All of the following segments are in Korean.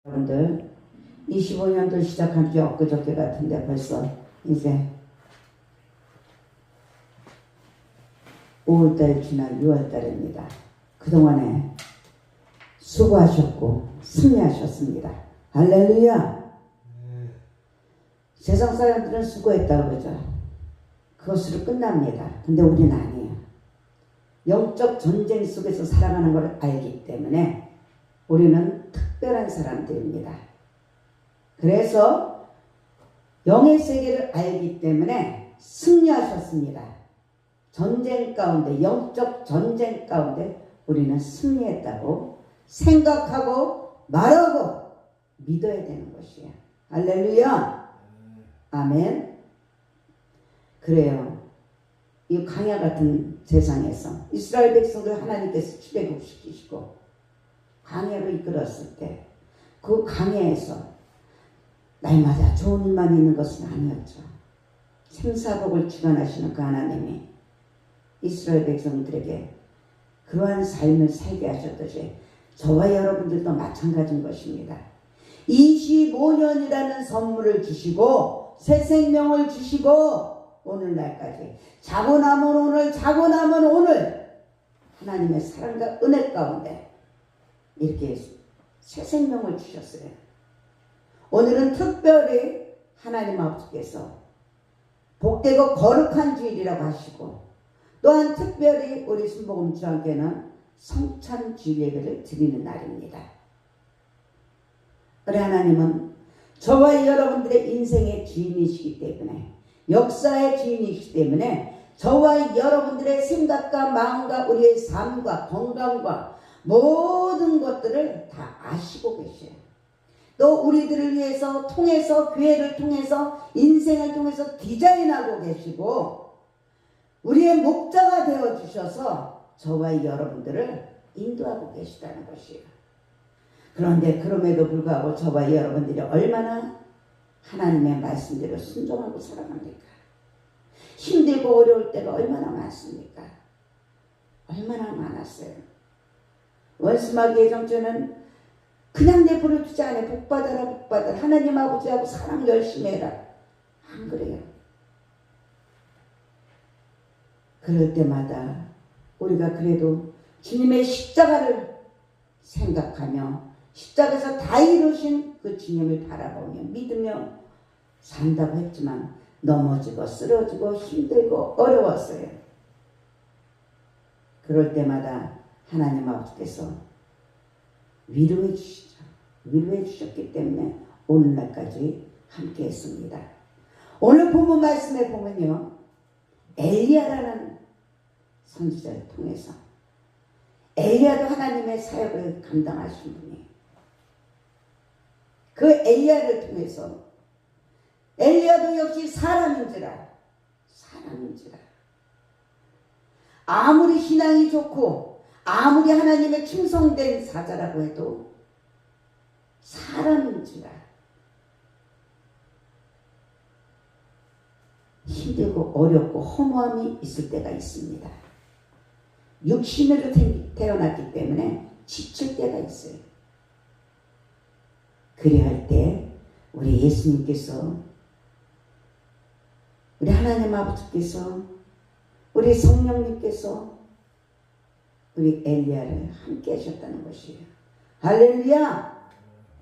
여러분들 25년도 시작한 지 엊그저께 같은데 벌써 이제 5월달 지나 6월달입니다. 그동안에 수고하셨고 승리하셨습니다. 할렐루야. 세상 사람들은 수고했다고 그러죠. 그것으로 끝납니다. 근데 우리는 아니에요. 영적 전쟁 속에서 살아가는 걸 알기 때문에 우리는 특별한 사람들입니다. 그래서 영의 세계를 알기 때문에 승리하셨습니다. 전쟁 가운데, 영적 전쟁 가운데 우리는 승리했다고 생각하고 말하고 믿어야 되는 것이에요. 할렐루야. 아멘. 그래요. 이 광야 같은 세상에서 이스라엘 백성들 하나님께서 출애굽시키시고 광야로 이끌었을 때 그 광야에서 날마다 좋은 일만 있는 것은 아니었죠. 생사복을 주관하시는 그 하나님이 이스라엘 백성들에게 그러한 삶을 살게 하셨듯이 저와 여러분들도 마찬가지인 것입니다. 25년이라는 선물을 주시고 새 생명을 주시고 오늘날까지 자고 남은 오늘 자고 남은 오늘 하나님의 사랑과 은혜 가운데 이렇게 새 생명을 주셨어요. 오늘은 특별히 하나님 아버지께서 복되고 거룩한 주일이라고 하시고 또한 특별히 우리 순복음 주한교회는 성찬 주일 예배를 드리는 날입니다. 우리 하나님은 저와 여러분들의 인생의 주인이시기 때문에 역사의 주인이시기 때문에 저와 여러분들의 생각과 마음과 우리의 삶과 건강과 모든 것들을 다 아시고 계셔요. 또 우리들을 위해서 통해서 교회를 통해서 인생을 통해서 디자인하고 계시고 우리의 목자가 되어주셔서 저와 여러분들을 인도하고 계시다는 것이에요. 그런데 그럼에도 불구하고 저와 여러분들이 얼마나 하나님의 말씀대로 순종하고 살아갑니까? 힘들고 어려울 때가 얼마나 많습니까? 얼마나 많았어요. 원수마귀의 정죄는 그냥 내버려 두지 않아. 복받아라 복받아라. 하나님 아버지하고 사랑 열심히 해라. 안 그래요. 그럴 때마다 우리가 그래도 주님의 십자가를 생각하며 십자가에서 다 이루신 그 주님을 바라보며 믿으며 산다고 했지만 넘어지고 쓰러지고 힘들고 어려웠어요. 그럴 때마다 하나님 아버지께서 위로해 주시죠. 위로해 주셨기 때문에 오늘날까지 함께 했습니다. 오늘 본문 말씀에 보면요. 엘리야라는 선지자를 통해서 엘리야도 하나님의 사역을 감당하신 분이에요. 그 엘리야를 통해서 엘리야도 역시 사람인지라 아무리 신앙이 좋고 아무리 하나님의 충성된 사자라고 해도 사람인지라 힘들고 어렵고 허무함이 있을 때가 있습니다. 육신으로 태어났기 때문에 지칠 때가 있어요. 그리할 때 우리 예수님께서 우리 하나님 아버지께서 우리 성령님께서 우리 엘리야를 함께 하셨다는 것이에요. 할렐루야.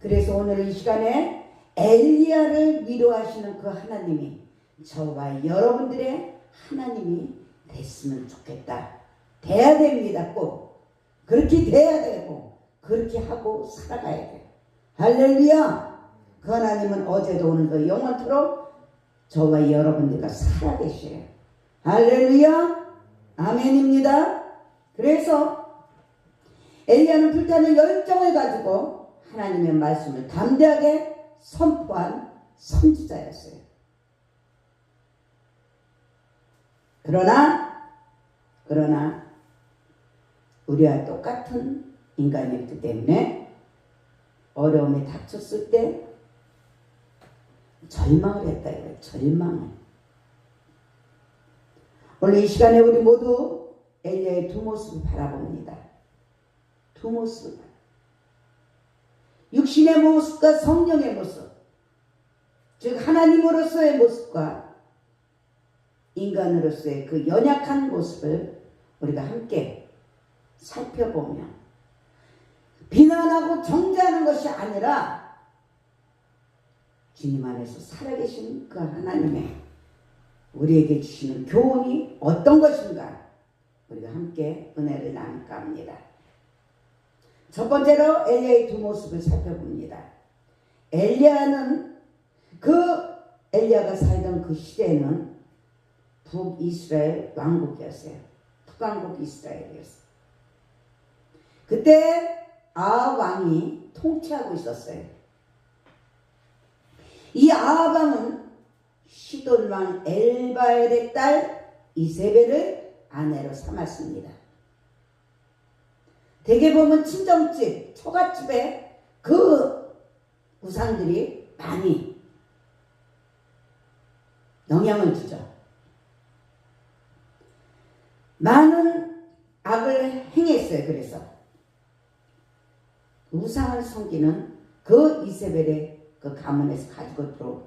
그래서 오늘 이 시간에 엘리야를 위로하시는 그 하나님이 저와 여러분들의 하나님이 됐으면 좋겠다. 돼야 됩니다. 꼭 그렇게 돼야 되고 그렇게 하고 살아가야 돼요. 할렐루야. 그 하나님은 어제도 오늘도 영원토록 저와 여러분들과 살아계셔요. 할렐루야. 아멘입니다. 그래서 엘리야는 불타는 열정을 가지고 하나님의 말씀을 담대하게 선포한 선지자였어요. 그러나 우리와 똑같은 인간이었기 때문에 어려움이 닥쳤을 때 절망을 했다 이거예요. 절망을. 오늘 이 시간에 우리 모두 엘리야의 두 모습을 바라봅니다. 두 모습을. 육신의 모습과 성령의 모습, 즉 하나님으로서의 모습과 인간으로서의 그 연약한 모습을 우리가 함께 살펴보며 비난하고 정죄하는 것이 아니라 주님 안에서 살아계신 그 하나님의 우리에게 주시는 교훈이 어떤 것인가 우리가 함께 은혜를 나눌까 합니다. 첫 번째로 엘리야의 두 모습을 살펴봅니다. 엘리야는 엘리야가 살던 그 시대에는 북이스라엘 왕국이었어요. 북왕국 이스라엘이었어요. 그때 아합 왕이 통치하고 있었어요. 이 아합 왕은 시돈 왕 엘바엘의 딸 이세벨을 아내로 삼았습니다. 대개 보면 친정집, 처갓집에 그 우상들이 많이 영향을 주죠. 많은 악을 행했어요. 그래서 우상을 섬기는 그 이세벨의 그 가문에서 가지고 들어온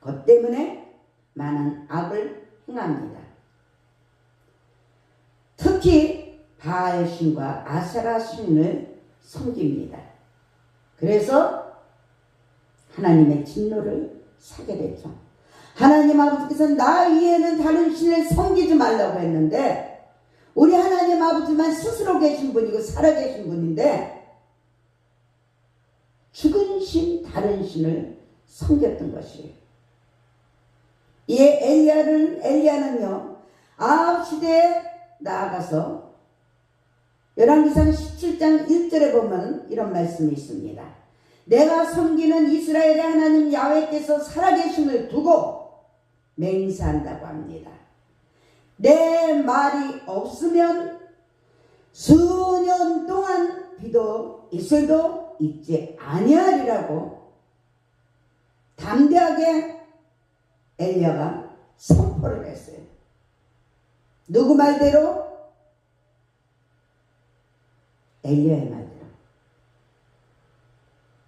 것 때문에 많은 악을 행합니다. 특히 바알 신과 아세라 신을 섬깁니다. 그래서 하나님의 진노를 사게 되죠. 하나님 아버지께서는 나 위에는 다른 신을 섬기지 말라고 했는데 우리 하나님 아버지만 스스로 계신 분이고 살아계신 분인데 죽은 신, 다른 신을 섬겼던 것이에요. 이에 엘리야는요 아합 시대에 나아가서 열왕기상 17장 1절에 보면 이런 말씀이 있습니다. 내가 섬기는 이스라엘의 하나님 야훼께서 살아계심을 두고 맹세한다고 합니다. 내 말이 없으면 수년 동안 비도 이슬도 있지 아니하리라고 담대하게 엘리야가 선포를 했어요. 누구 말대로? 엘리야의 말대로.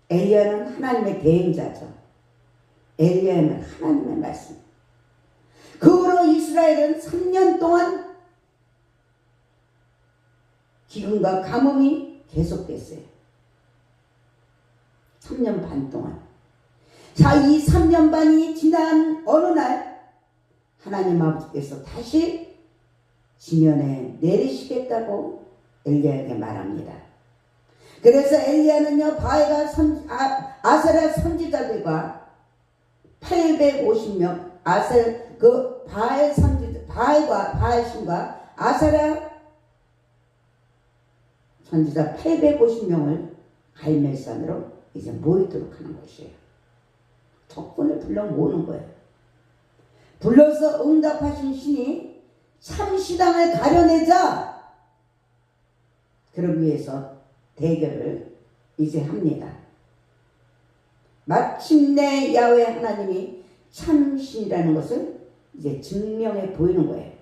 엘리야는 하나님의 대행자죠. 엘리야의 말, 하나님의 말씀. 그 후로 이스라엘은 3년 동안 기근과 가뭄이 계속됐어요. 3년 반 동안. 자, 이 3년 반이 지난 어느 날 하나님 아버지께서 다시 지면에 내리시겠다고 엘리야에게 말합니다. 그래서 엘리야는요 바알과 아세라 선지자들과 850명 바알과 바알신과 아세라 선지자 850명을 갈멜산으로 이제 모이도록 하는 것이에요. 적군을 불러 모으는 거예요. 불러서 응답하신 신이 참시당을 가려내자 그러기 위해서 대결을 이제 합니다. 마침내 야훼 하나님이 참신이라는 것을 이제 증명해 보이는 거예요.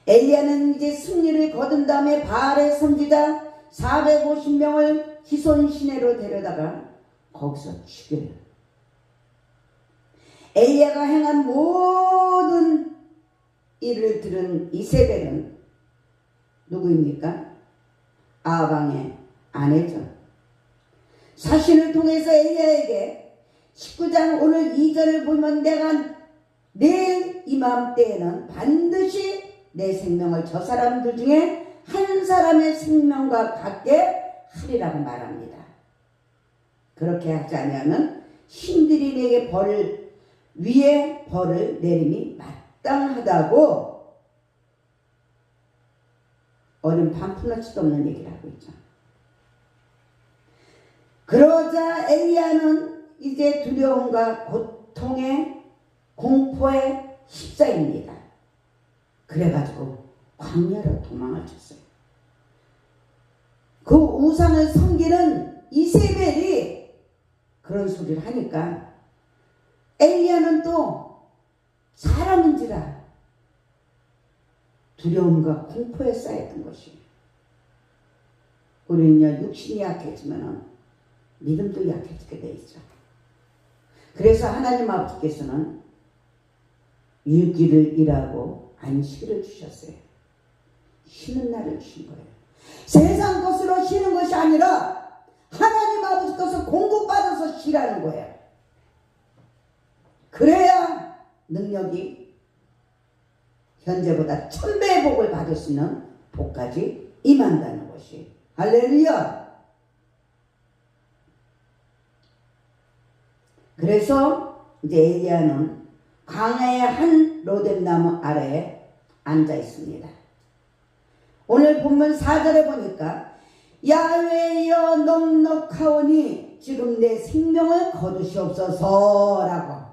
엘리야는 이제 승리를 거둔 다음에 바알의 선지자 450명을 기손 시내로 데려다가 거기서 죽여요. 엘리야가 행한 모든 일을 들은 이세벨은 누구입니까? 아합 왕의 아내죠. 사신을 통해서 엘리야에게 19장 오늘 2절을 보면 내가 내일 이맘때에는 반드시 내 생명을 저 사람들 중에 한 사람의 생명과 같게 하리라고 말합니다. 그렇게 하지 않으면 신들이 내게 위에 벌을 내림이 마땅하다고 어린 반푼어치도 없는 얘기를 하고 있죠. 그러자 엘리야는 이제 두려움과 고통의 공포에 휩싸입니다. 그래가지고 광야로 도망을 쳤어요. 그 우상을 섬기는 이세벨이 그런 소리를 하니까 엘리야는 또 사람인지라 두려움과 공포에 쌓였던 것이에요. 우리는요 육신이 약해지면 믿음도 약해지게 돼 있죠. 그래서 하나님 아버지께서는 6일을 일하고 안식일을 주셨어요. 쉬는 날을 주신 거예요. 세상 것으로 쉬는 것이 아니라 하나님 아버지 것을 공급받아서 쉬라는 거예요. 그래야 능력이 현재보다 1000배의 복을 받을 수 있는 복까지 임한다는 것이. 할렐루야. 그래서 이제 엘리야는 광야의 한 로뎀나무 아래에 앉아 있습니다. 오늘 본문 4절에 보니까 야훼여 넉넉하오니 지금 내 생명을 거두시옵소서라고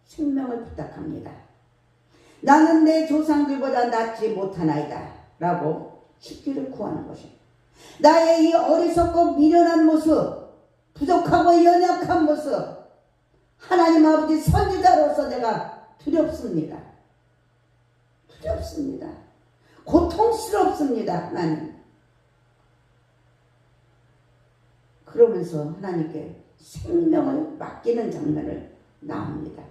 생명을 부탁합니다. 나는 내 조상들보다 낫지 못하나이다 라고 쉽기를 구하는 것입니다. 나의 이 어리석고 미련한 모습, 부족하고 연약한 모습, 하나님 아버지 선지자로서 내가 두렵습니다. 두렵습니다. 고통스럽습니다. 하나님. 그러면서 하나님께 생명을 맡기는 장면을 나옵니다.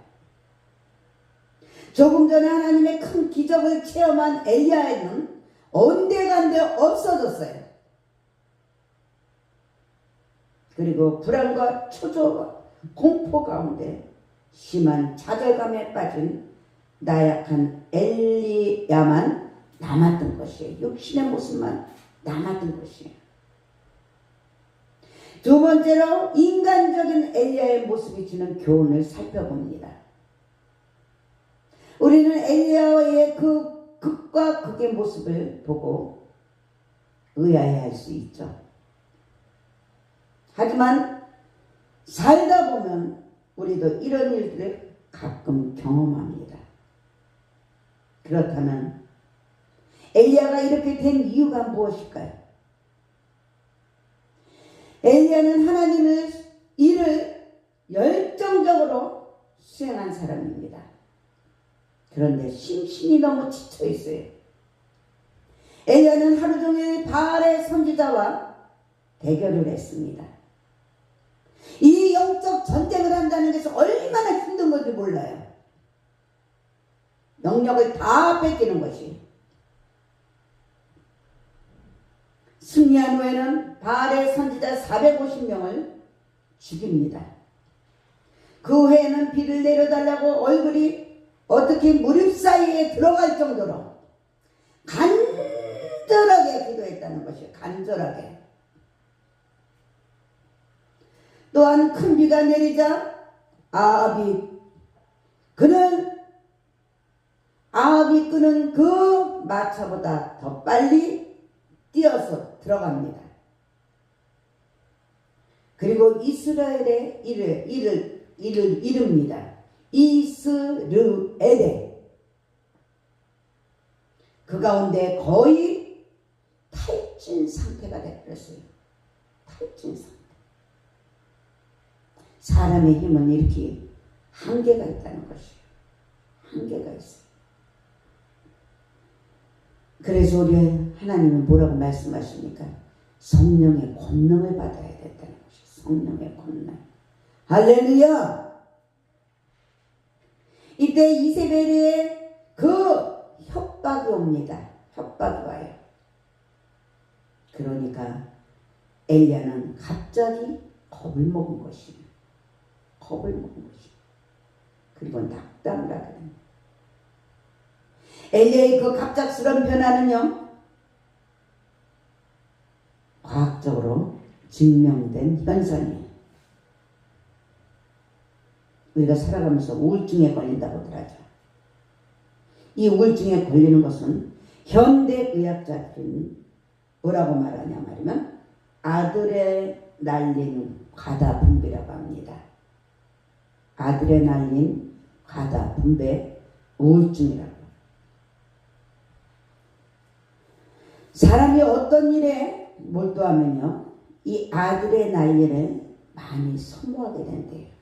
조금 전에 하나님의 큰 기적을 체험한 엘리야는 온데간데 없어졌어요. 그리고 불안과 초조와 공포 가운데 심한 좌절감에 빠진 나약한 엘리야만 남았던 것이에요. 육신의 모습만 남았던 것이에요. 두 번째로 인간적인 엘리야의 모습이 주는 교훈을 살펴봅니다. 우리는 엘리야의 그 극과 극의 모습을 보고 의아해할 수 있죠. 하지만 살다 보면 우리도 이런 일들을 가끔 경험합니다. 그렇다면 엘리야가 이렇게 된 이유가 무엇일까요? 엘리야는 하나님의 일을 열정적으로 수행한 사람입니다. 그런데 심신이 너무 지쳐 있어요. 엘리야는 하루 종일 바알의 선지자와 대결을 했습니다. 이 영적 전쟁을 한다는 것이 얼마나 힘든 건지 몰라요. 영역을 다 뺏기는 것이. 승리한 후에는 바알의 선지자 450명을 죽입니다. 그 후에는 비를 내려달라고 얼굴이 어떻게 무릎 사이에 들어갈 정도로 간절하게 기도했다는 것이에요. 간절하게. 또한 큰 비가 내리자 아합이 끄는 그 마차보다 더 빨리 뛰어서 들어갑니다. 그리고 이스라엘의 일을 이룹니다. 이스르엘에. 그 가운데 거의 탈진 상태가 되었어요. 탈진 상태. 사람의 힘은 이렇게 한계가 있다는 것이에요. 한계가 있어요. 그래서 우리 하나님은 뭐라고 말씀하십니까? 성령의 권능을 받아야 된다는 것이에요. 성령의 권능. 할렐루야! 이때 이세벨의 그 협박이 옵니다. 협박이 와요. 그러니까 엘리야는 갑자기 겁을 먹은 것이에요. 겁을 먹은 것이에요. 그리고 낙담을 하게 됩니다. 엘리야의 그 갑작스러운 변화는요, 과학적으로 증명된 현상이에요. 우리가 살아가면서 우울증에 걸린다고들 하죠. 이 우울증에 걸리는 것은 현대의학자들은 뭐라고 말하냐 말이면 아드레날린 과다 분비라고 합니다. 아드레날린 과다 분비 우울증이라고. 사람이 어떤 일에 몰두하면요, 이 아드레날린을 많이 소모하게 된대요.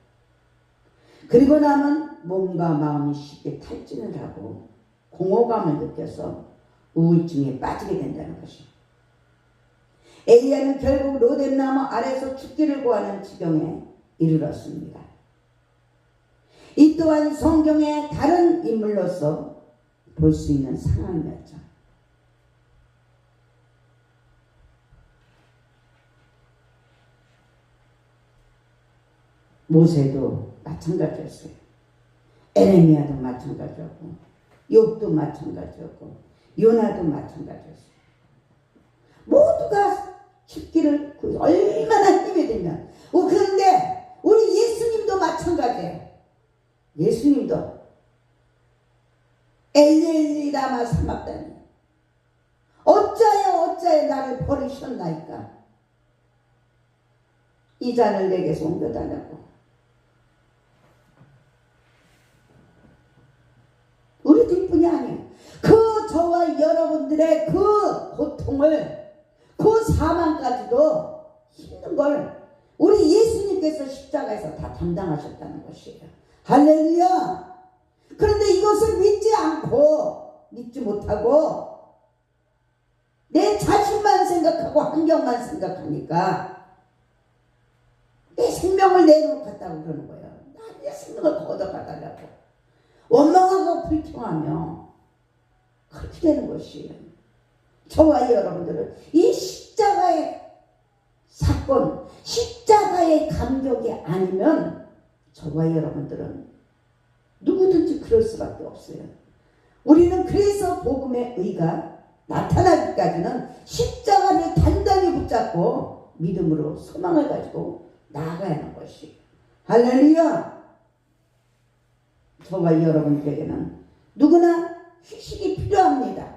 그리고 나면 몸과 마음이 쉽게 탈진을 하고 공허감을 느껴서 우울증에 빠지게 된다는 것이에요. 엘리야는 결국 로뎀나무 아래서 죽기를 구하는 지경에 이르렀습니다. 이 또한 성경의 다른 인물로서 볼 수 있는 상황이었죠. 모세도 마찬가지였어요. 에레미야도 마찬가지였고, 욥도 마찬가지였고, 요나도 마찬가지였어요. 모두가 죽기를 얼마나 힘이 들면, 그런데 우리 예수님도 마찬가지예요. 예수님도 엘리 라마 사막다니, 어찌하여 나를 버리셨나이까. 이 잔을 내게서 옮겨달라고. 우리들뿐이 아니에요. 저와 여러분들의 그 고통을, 그 사망까지도 힘든 걸 우리 예수님께서 십자가에서 다 담당하셨다는 것이에요. 할렐루야. 그런데 이것을 믿지 못하고 내 자신만 생각하고 환경만 생각하니까 내 생명을 내놓겠다고 그러는 거예요. 내 생명을 걷어가달라고 원망하고 불평하며 그렇게 되는 것이에요. 저와 여러분들은 이 십자가의 사건, 십자가의 감격이 아니면 저와 여러분들은 누구든지 그럴 수밖에 없어요. 우리는 그래서 복음의 의가 나타나기까지는 십자가를 단단히 붙잡고 믿음으로 소망을 가지고 나아가야 하는 것이. 할렐루야. 저와 여러분들에게는 누구나 휴식이 필요합니다.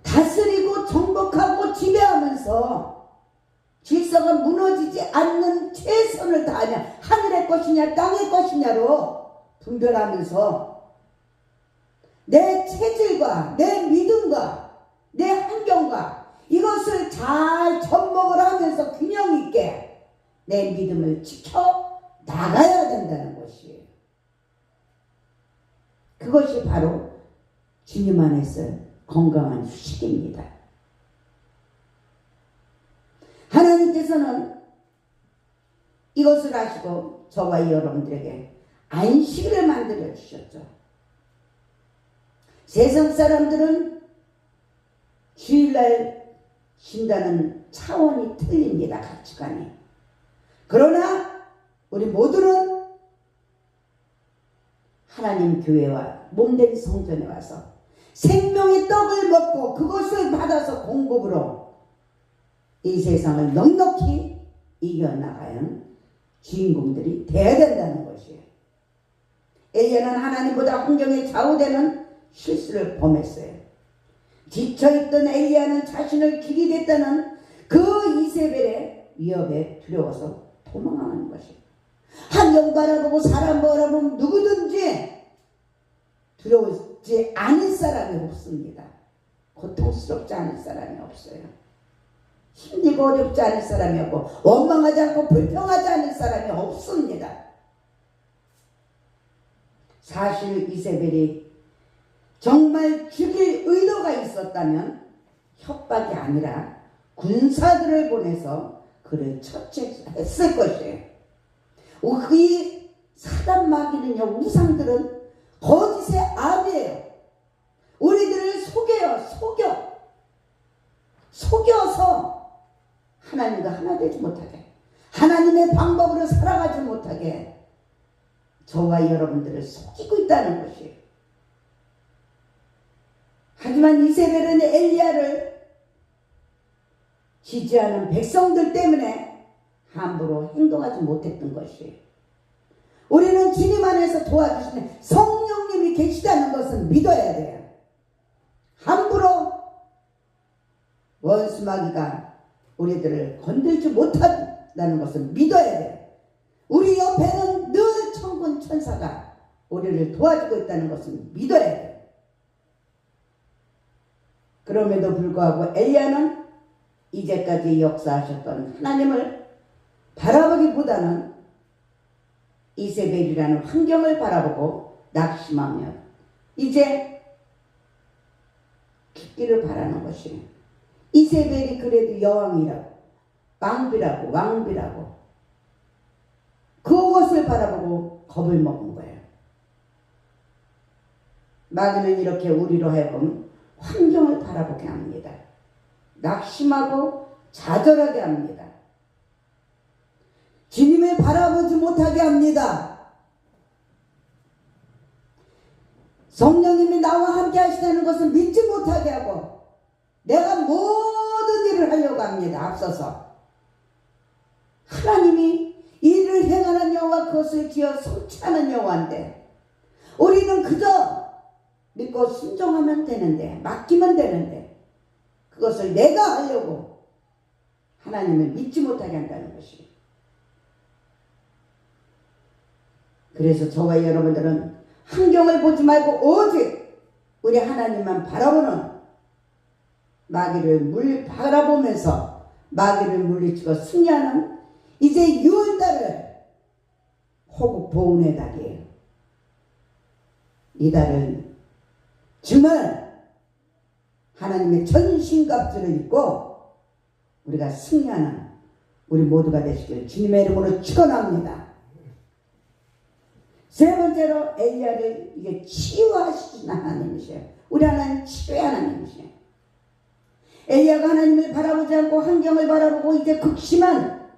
다스리고 정복하고 지배하면서 질서가 무너지지 않는 최선을 다하냐, 하늘의 것이냐 땅의 것이냐로 분별하면서 내 체질과 내 믿음과 내 환경과 이것을 잘 접목을 하면서 균형 있게 내 믿음을 지켜 나가야 된다는 것이에요. 그것이 바로 주님 안에서 건강한 휴식입니다. 하나님께서는 이것을 아시고 저와 여러분들에게 안식일을 만들어 주셨죠. 세상 사람들은 주일날 쉰다는 차원이 틀립니다. 가치관이. 그러나 우리 모두는 하나님 교회와 몸된 성전에 와서 생명의 떡을 먹고 그것을 받아서 공급으로 이 세상을 넉넉히 이겨나가야 하는 주인공들이 되어야 된다는 것이에요. 엘리야는 하나님보다 환경에 좌우되는 실수를 범했어요. 지쳐있던 엘리야는 자신을 기리겠다는 그 이세벨의 위협에 두려워서 도망하는 것이에요. 환경 바라보고 사람 바라보면 누구든지 두려우지 않을 사람이 없습니다. 고통스럽지 않을 사람이 없어요. 힘들고 어렵지 않을 사람이 없고 원망하지 않고 불평하지 않을 사람이 없습니다. 사실 이세벨이 정말 죽일 의도가 있었다면 협박이 아니라 군사들을 보내서 그를 처치했을 것이에요. 이 사단 마귀는요, 우상들은 거짓의 아비예요. 우리들을 속여서 하나님과 하나 되지 못하게, 하나님의 방법으로 살아가지 못하게 저와 여러분들을 속이고 있다는 것이에요. 하지만 이세벨은 엘리야를 지지하는 백성들 때문에 함부로 행동하지 못했던 것이에요. 우리는 주님 안에서 도와주시는 성령님이 계시다는 것은 믿어야 돼요. 함부로 원수마귀가 우리들을 건들지 못한다는 것을 믿어야 돼요. 우리 옆에는 늘 천군 천사가 우리를 도와주고 있다는 것을 믿어야 돼요. 그럼에도 불구하고 엘리야는 이제까지 역사하셨던 하나님을 바라보기보다는 이세벨이라는 환경을 바라보고 낙심하며 이제 죽기를 바라는 것이에요. 이세벨이 그래도 여왕이라고, 왕비라고 그것을 바라보고 겁을 먹은 거예요. 마귀는 이렇게 우리로 하여금 환경을 바라보게 합니다. 낙심하고 좌절하게 합니다. 주님을 바라보지 못하게 합니다. 성령님이 나와 함께 하시다는 것을 믿지 못하게 하고 내가 모든 일을 하려고 합니다. 앞서서 하나님이 일을 행하는 여호와 그것을 지어 성취하는 여호와인데 우리는 그저 믿고 순종하면 되는데, 맡기면 되는데 그것을 내가 하려고 하나님을 믿지 못하게 한다는 것이. 그래서 저와 여러분들은 환경을 보지 말고 오직 우리 하나님만 바라보는, 마귀를 바라보면서 마귀를 물리치고 승리하는 이제 6월달을 호국 보훈의 달이에요. 이 달은 정말 하나님의 전신갑주를 입고 우리가 승리하는 우리 모두가 되시길 주님의 이름으로 축원합니다. 세 번째로 엘리야를 이게 치유하시는 하나님이세요. 우리 하나님 치유의 하나님이세요. 엘리야가 하나님을 바라보지 않고 환경을 바라보고 이제 극심한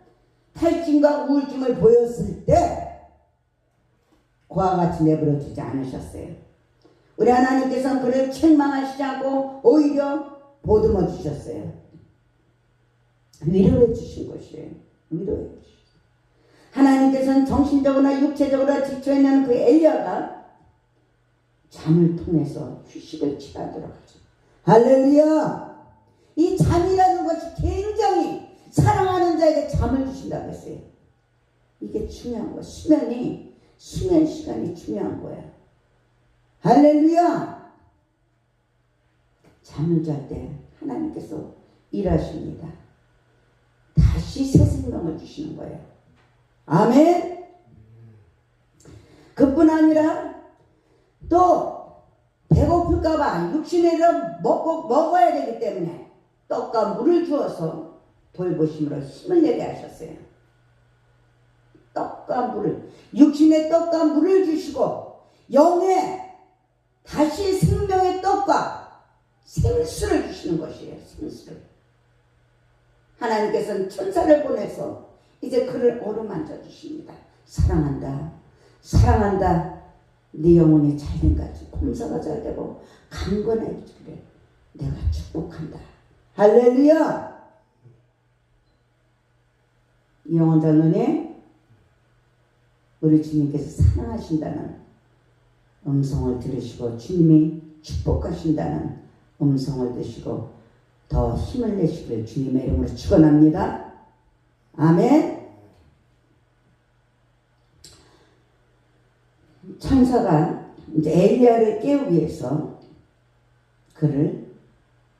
탈진과 우울증을 보였을 때 그와 같이 내버려 두지 않으셨어요. 우리 하나님께서는 그를 책망하시지 않고 오히려 보듬어 주셨어요. 위로해 주신 것이에요. 위로해 주신. 하나님께서는 정신적으로나 육체적으로 지쳐있는 그 엘리야가 잠을 통해서 휴식을 취하도록 하죠. 할렐루야! 이 잠이라는 것이 굉장히 사랑하는 자에게 잠을 주신다고 했어요. 이게 중요한 거야. 수면 시간이 중요한 거야. 할렐루야! 잠을 잘 때 하나님께서 일하십니다. 다시 새 생명을 주시는 거예요. 아멘! 그뿐 아니라 또 배고플까봐 육신에서 먹어야 되기 때문에 떡과 물을 주어서 돌보심으로 힘을 내게 하셨어요. 떡과 물을, 육신의 떡과 물을 주시고 영의 다시 생명의 떡과 생수를 주시는 것이에요. 생수를. 하나님께서는 천사를 보내서 이제 그를 어루만져 주십니다. 사랑한다. 사랑한다. 네 영혼이 잘된까지 검사가 잘되고 강건해지기를 내가 축복한다. 할렐루야. 이 영혼 장로님, 우리 주님께서 사랑하신다는 음성을 들으시고 주님이 축복하신다는 음성을 드시고 더 힘을 내시길 주님의 이름으로 축원합니다. 아멘. 천사가 이제 엘리야를 깨우기 위해서 그를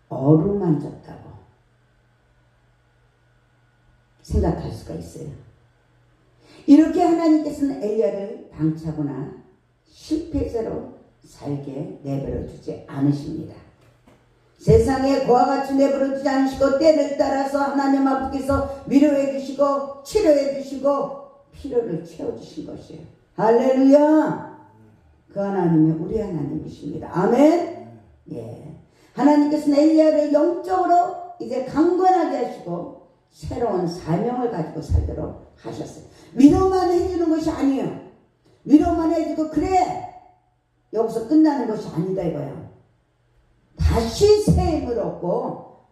어루만졌다고 생각할 수가 있어요. 이렇게 하나님께서는 엘리야를 방치하거나 실패자로 살게 내버려 두지 않으십니다. 세상에 그와 같이 내버려 두지 않으시고 때를 따라서 하나님 아버지께서 위로해 주시고 치료해 주시고 필요를 채워주신 것이에요. 할렐루야. 그 하나님이 우리 하나님이십니다. 아멘. 예. 하나님께서는 엘리야를 영적으로 이제 강건하게 하시고 새로운 사명을 가지고 살도록 하셨어요. 위로만 해주는 것이 아니에요. 위로만 해주고 그래 여기서 끝나는 것이 아니다 이거예요. 다시 새 힘을 얻고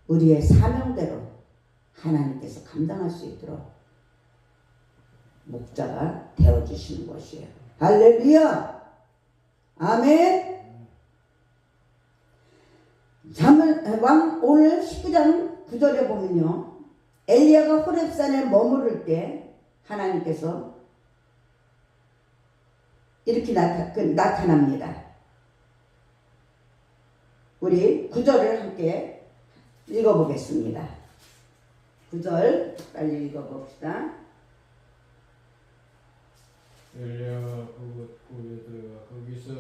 우리의 사명대로 하나님께서 감당할 수 있도록 목자가 되어주시는 것이에요. 할렐루야. 아멘. 오늘 19장 9절에 보면요, 엘리야가 호렙산에 머무를 때 하나님께서 이렇게 나타납니다. 우리 9절을 함께 읽어보겠습니다. 9절 빨리 읽어봅시다. 엘리야가 그곳 굴에 들어가 거기서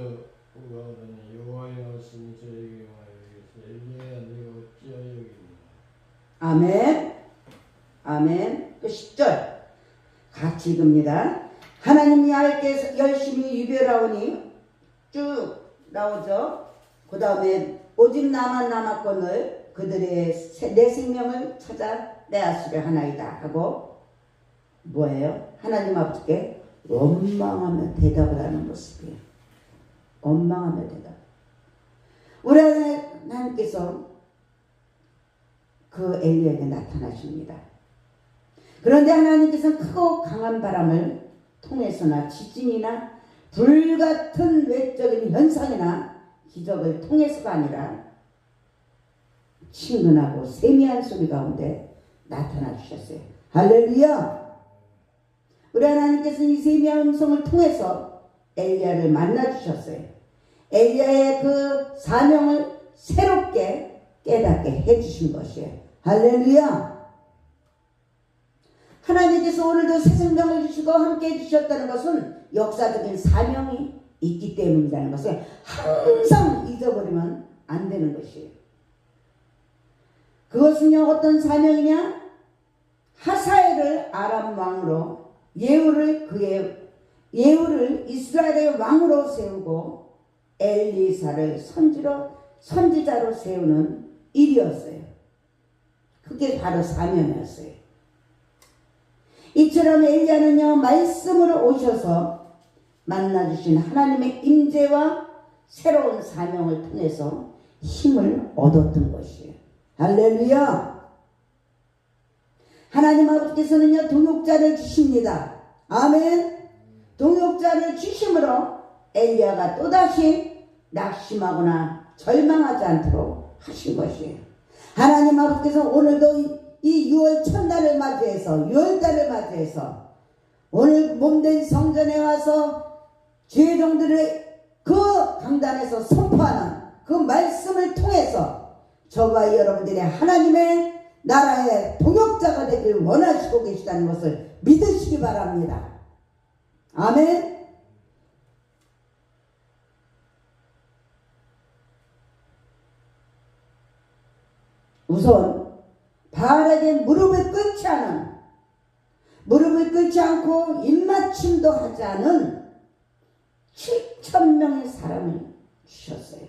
보아하더니 여호와의 말씀이 저에게 와이르시되 엘리야 내가 어찌하여 여기냐. 아멘. 아멘. 또 10절 같이 읽습니다. 하나님이 알게 열심히 유별하오니 쭉 나오죠. 그 다음에 오직 나만 남았거늘 그들의 내 생명을 찾아 내앗으려 하나이다 하고 뭐예요? 하나님 아버지께 원망하며 대답을 하는 모습이에요. 원망하며 대답. 우리 하나님께서 그 엘리야에게 나타나십니다. 그런데 하나님께서는 크고 강한 바람을 통해서나 지진이나 불같은 외적인 현상이나 기적을 통해서가 아니라 친근하고 세미한 소리 가운데 나타나 주셨어요. 할렐루야! 우리 하나님께서는 이 세미한 음성을 통해서 엘리야를 만나 주셨어요. 엘리야의 그 사명을 새롭게 깨닫게 해주신 것이에요. 할렐루야! 하나님께서 오늘도 새 생명을 주시고 함께 해주셨다는 것은 역사적인 사명이 있기 때문이라는 것을 항상 잊어버리면 안 되는 것이에요. 그것은요, 어떤 사명이냐? 하사엘을 아람 왕으로 예후를 이스라엘의 왕으로 세우고 엘리사를 선지자로 세우는 일이었어요. 그게 바로 사명이었어요. 이처럼 엘리야는요, 말씀으로 오셔서 만나주신 하나님의 임재와 새로운 사명을 통해서 힘을 얻었던 것이에요. 할렐루야! 하나님 아버지께서는요, 동역자를 주십니다. 아멘! 동역자를 주심으로 엘리야가 또다시 낙심하거나 절망하지 않도록 하신 것이에요. 하나님 아버지께서 오늘도 이 6월 첫날을 맞이해서 6월달을 맞이해서 오늘 몸된 성전에 와서 죄종들을 그 강단에서 선포하는 그 말씀을 통해서 저와 여러분들의 하나님의 나라의 동역자가 되길 원하시고 계시다는 것을 믿으시기 바랍니다. 아멘. 우선 바알에게 무릎을 꿇지 않고 입맞춤도 하지 않은 7,000명의 사람을 주셨어요.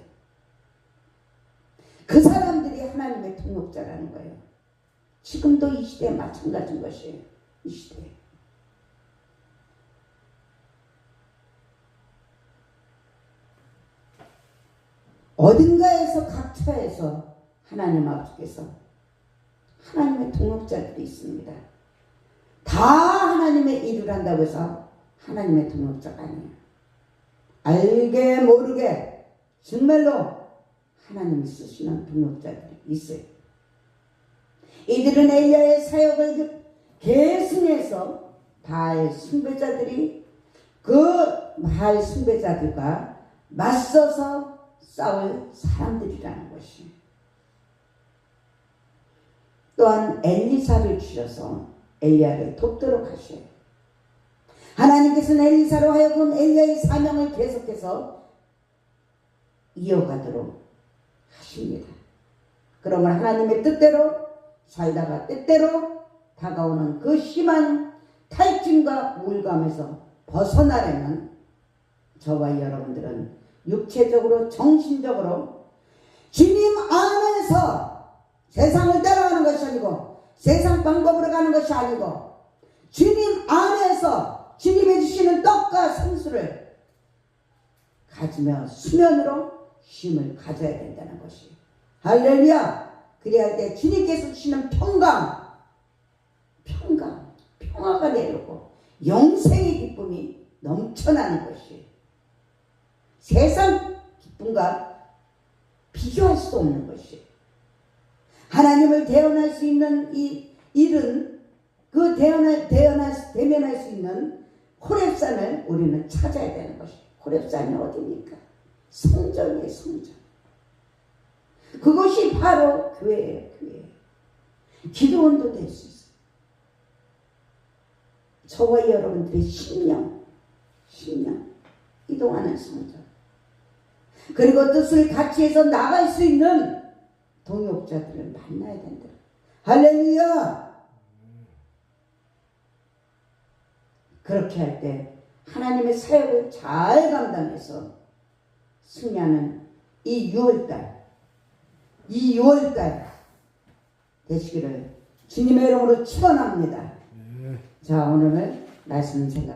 그 사람들이 하나님의 동역자라는 거예요. 지금도 이 시대에 마찬가지인 것이에요. 이 시대에. 어딘가에서 각처에서 하나님 아버지께서 하나님의 동역자들이 있습니다. 다 하나님의 일을 한다고 해서 하나님의 동역자가 아니에요. 알게 모르게 정말로 하나님이 쓰시는 동역자들이 있어요. 이들은 엘리야의 사역을 계승해서 바알 숭배자들이 그 바알 숭배자들과 맞서서 싸울 사람들이라는 것이에요. 또한 엘리사를 주셔서 엘리야를 돕도록 하셔요. 하나님께서는 엘리사로 하여금 엘리야의 사명을 계속해서 이어가도록 하십니다. 그러면 하나님의 뜻대로 살다가 때때로 다가오는 그 심한 탈진과 우울감에서 벗어나려면 저와 여러분들은 육체적으로 정신적으로 주님 안에서 세상을 따라가는 것이 아니고 세상 방법으로 가는 것이 아니고 주님 안에서 주님이 주시는 떡과 생수를 가지며 수면으로 쉼을 가져야 된다는 것이 할렐루야. 그래야 할 때 주님께서 주시는 평화가 내려오고 영생의 기쁨이 넘쳐나는 것이 세상 기쁨과 비교할 수 없는 것이 하나님을 대언할 수 있는 이 일은 그 대면할 수 있는 호렙산을 우리는 찾아야 되는 것이 호렙산이 어디입니까? 성전이에요. 성전. 그것이 바로 교회예요. 교회. 기도원도 될 수 있어요. 저와 여러분들의 심령 이동하는 성전. 그리고 뜻을 같이 해서 나갈 수 있는 동역자들을 만나야 된다. 할렐루야! 그렇게 할 때 하나님의 사역을 잘 감당해서 승리하는 이 6월달 되시기를 주님의 이름으로 축원합니다. 자, 오늘 말씀 생각